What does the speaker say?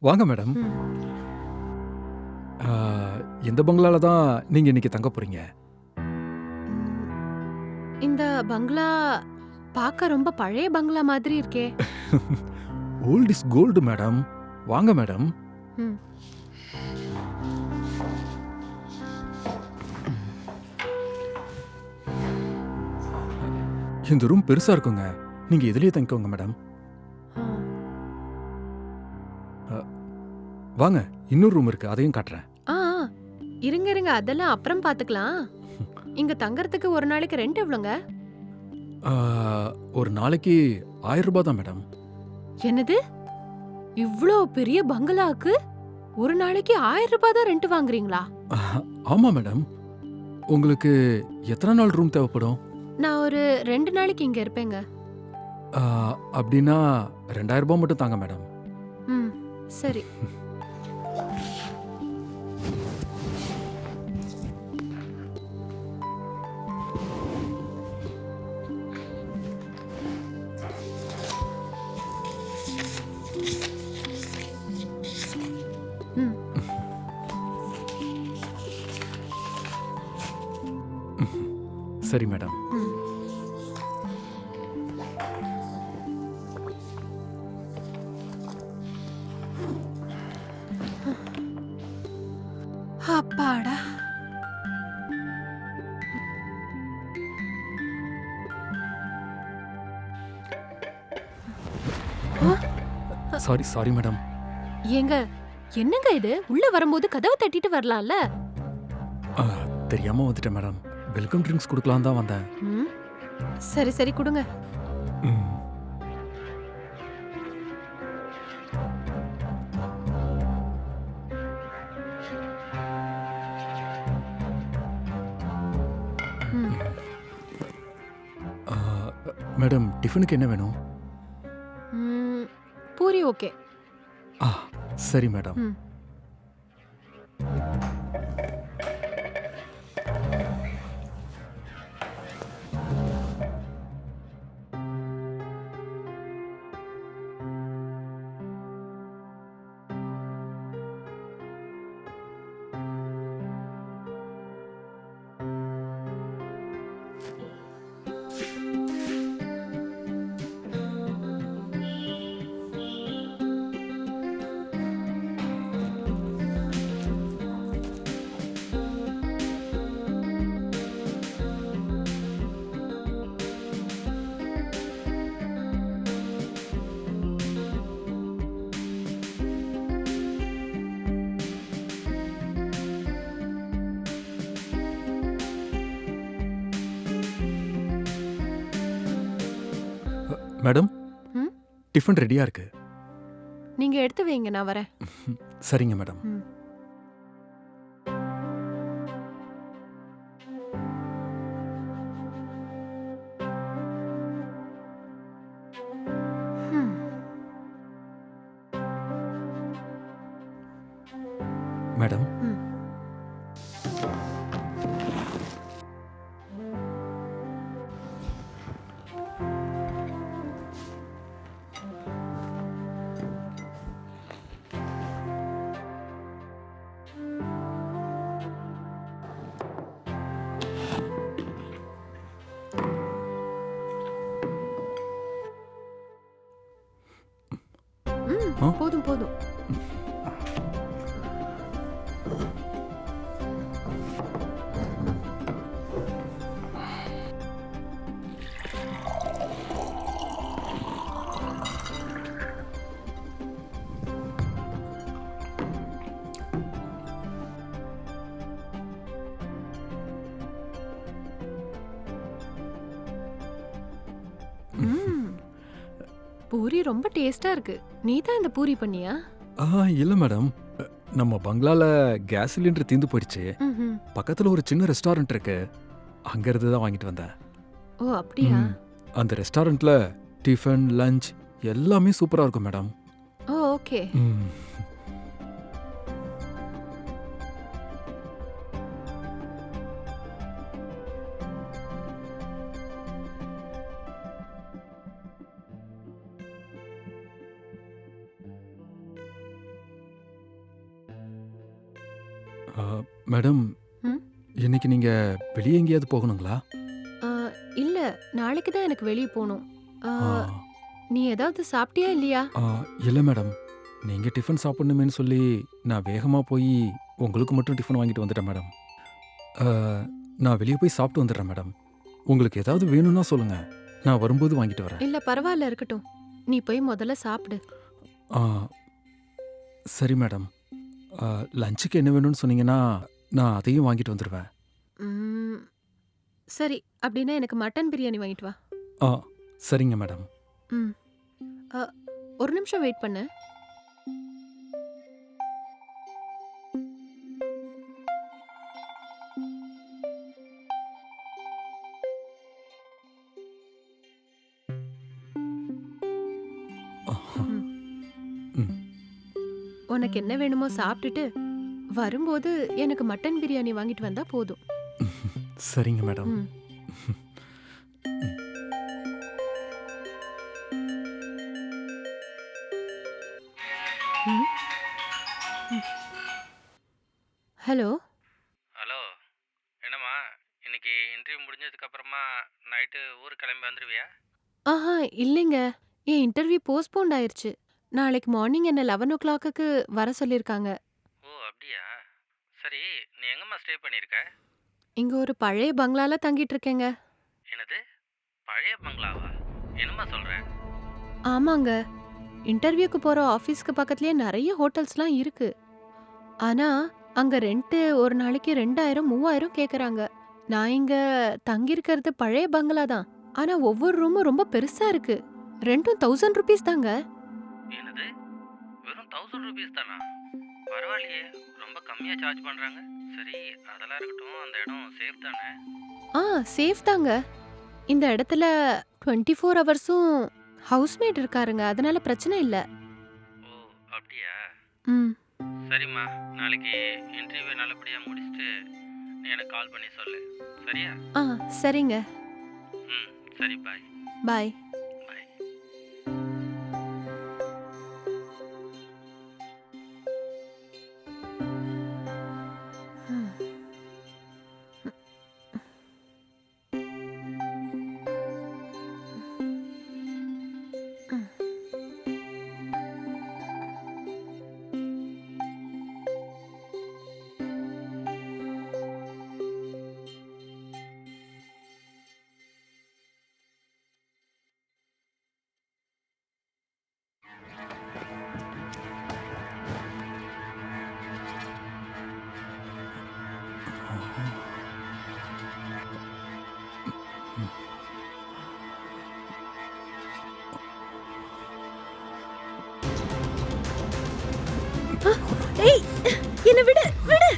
வாங்க மேடம். ம். ஆ, இந்த பங்களால தான் நீங்க இன்னைக்கு தங்க போறீங்க. ம். இந்த பங்களா பார்க்க ரொம்ப பழைய பங்களா மாதிரி இருக்கே. Old is gold madam. வாங்க மேடம். ம். இந்த ரூம் பெருசா இருக்குங்க. நீங்க இதுலயே தங்கிக்கோங்க மேடம். ஆ. வாங்க, இன்னொரு ரூம் இருக்கு, அதையும் காட்டுறேன். ஆ, ஆ. இருங்க இருங்க அதெல்லாம் அப்புறம் பார்த்துக்கலாம். இங்க தங்கறதுக்கு ஒரு நாளைக்கு ரெண்ட் எவ்வளோங்க? ஆ, ஒரு நாளைக்கு 1000 ரூபாய் தான் மேடம். என்னது? இவ்ளோ பெரிய பங்களாக்கு ஒரு நாளைக்கு 1000 ரூபாய் தான் ரெண்ட் வாங்குறீங்களா? ஆமா மேடம். உங்களுக்கு எத்தனை நாள் ரூம் தேவைப்படும்? நான் ஒரு 2 நாளைக்கு இங்க இருப்பேங்க. ஆ, அப்படின்னா 2000 ரூபாய் மட்டும் தாங்க மேடம். ம். சரி. ம். சரி மேடம். ம். அப்பாடா. Sorry sorry madam. ஏங்க என்னங்க இது? உள்ள வரும்போது கதவை தட்டிட்டு வரலாம்ல? ஆ, தெரியாம வந்துட்டேன் மேடம். வெல்கம் ட்ரிங்க்ஸ் கொடுக்கலாம் தான் வந்தேன். ம். சரி சரி கொடுங்க. ம். ம். ஆ, மேடம், டிஃபனுக்கு என்ன வேணும்? ம். பூரி ஓகே. ஆ, சரி மேடம். ம். மேடம், ம். டிஃபன் ரெடியா இருக்கு. நீங்க எடுத்து வைங்க நான் வரேன். சரிங்க மேடம். ம். ம். மேடம், ம். ம். ஆ? போதும் போதும். ம். பூரி ரொம்ப டேஸ்டா இருக்கு. நீ தான் இந்த பூரி பண்ணியா? இல்ல மேடம். நம்ம பங்களால கேஸ் சிலிண்டர் தீந்து போயிடுச்சு. ம்ஹும். பக்கத்துல ஒரு சின்ன ரெஸ்டாரண்ட் இருக்கு. அங்க இருந்து தான் வாங்கிட்டு வந்தேன். ஓ அப்படியா? ம். அந்த ரெஸ்டாரண்ட்ல டிஃபன், லஞ்ச் எல்லாமே சூப்பரா இருக்கும் மேடம். ஓ ஓகே. ம். ஆ, மேடம் ம்? இன்னைக்கு நீங்க வெளியே எங்கேயாவது போகணுங்களா? ஆ, இல்ல நாளைக்கு தான் எனக்கு வெளியே போகணும். ஆ, ஆ, நீ ஏதாவது சாப்பிட்டியா இல்லையா? ஆ, இல்லை மேடம். நீங்க டிஃபன் சாப்பிடணுமேன்னு சொல்லி நான் வேகமா போய் உங்களுக்கு மட்டும் டிஃபன் வாங்கிட்டு வந்துட்டேன் மேடம். ஆ, நான் வெளியே போய் சாப்பிட்டு வந்துடுறேன் மேடம். உங்களுக்கு ஏதாவது வேணும்னா சொல்லுங்க. நான் வரும்போது வாங்கிட்டு வரேன். இல்ல பரவாயில்ல இருக்கட்டும். நீ போய் முதல்ல சாப்பிடு. ஆ, சரி மேடம். லஞ்சுக்கு என்ன வேணும்னு சொன்னீங்கன்னா நான் அதையும் வாங்கிட்டு வந்துடுவேன். ம், சரி அப்படின்னா எனக்கு மட்டன் பிரியாணி வாங்கிட்டு வா. ஆ, சரிங்க மேடம். ம். ஆ, ஒரு நிமிஷம் வெயிட் பண்ணு. ம். ம், உனக்கு என்ன வேணுமோ சாப்பிட்டுட்டு வரும்போது எனக்கு மட்டன் பிரியாணி வாங்கிட்டு வந்தா போதும். சரிங்க மேடம். ம். ம். ம். ஹலோ. ஹலோ. என்னம்மா, இன்னைக்கு இன்டர்வியூ முடிஞ்சதுக்கு அப்புறமா நைட்டு ஊருக்கு கிளம்பி வந்துடுவியா? ஆஹா இல்லைங்க. என் இன்டர்வியூ போஸ்ட்போண்ட் ஆயிருச்சு. நாளைக்கு மார்னிங் என்ன 11:00க்கு வர சொல்லிருக்காங்க. ஓ அப்படியா? சரி, நீ எங்கம்மா ஸ்டே பண்ணியிருக்க? இங்க ஒரு பழைய பங்களால தங்கிட்டு இருக்கேங்க. என்னது, பழைய பங்களாவா? என்னம்மா சொல்ற? ஆமாங்க. இன்டர்வியூக்கு போற ஆபீஸ்க்கு பக்கத்துலயே நிறைய ஹோட்டல்ஸ்லாம் இருக்கு. ஆனா அங்க ரெண்ட் ஒரு நாளைக்கு 2000 3000 கேக்குறாங்க. நான் இங்க தங்கியிருக்கிறது பழைய பங்களா தான். ஆனா ஒவ்வொரு ரூமும் ரொம்ப பெருசா இருக்கு. ரெண்டும் 1000 ருபீஸ் தாங்க. என்னது, வெறும் 1000 ருபீஸ் தானா? பரவாயில்லையே, ரொம்ப கம்மியா சார்ஜ் பண்றாங்க. சரி, அதெல்லாம் இருக்கட்டும், அந்த இடம் சேஃப் தானே? ஆ சேஃப் தாங்க. இந்த இடத்துல 24 ஹவர்ஸும் ஹவுஸ்மேட் இருக்காருங்க. அதனால பிரச்சனை இல்ல. ஓ அப்படியா? ம். சரிம்மா, நாளைக்கு இன்டர்வியூ நல்லபடியாக முடிச்சுட்டு நீ எனக்கு கால் பண்ணி சொல்லு, சரியா? ஆ சரிங்க. ம், சரி, பாய். பாய். பாய். ம். ம். ஏய் என்ன விடு விடு.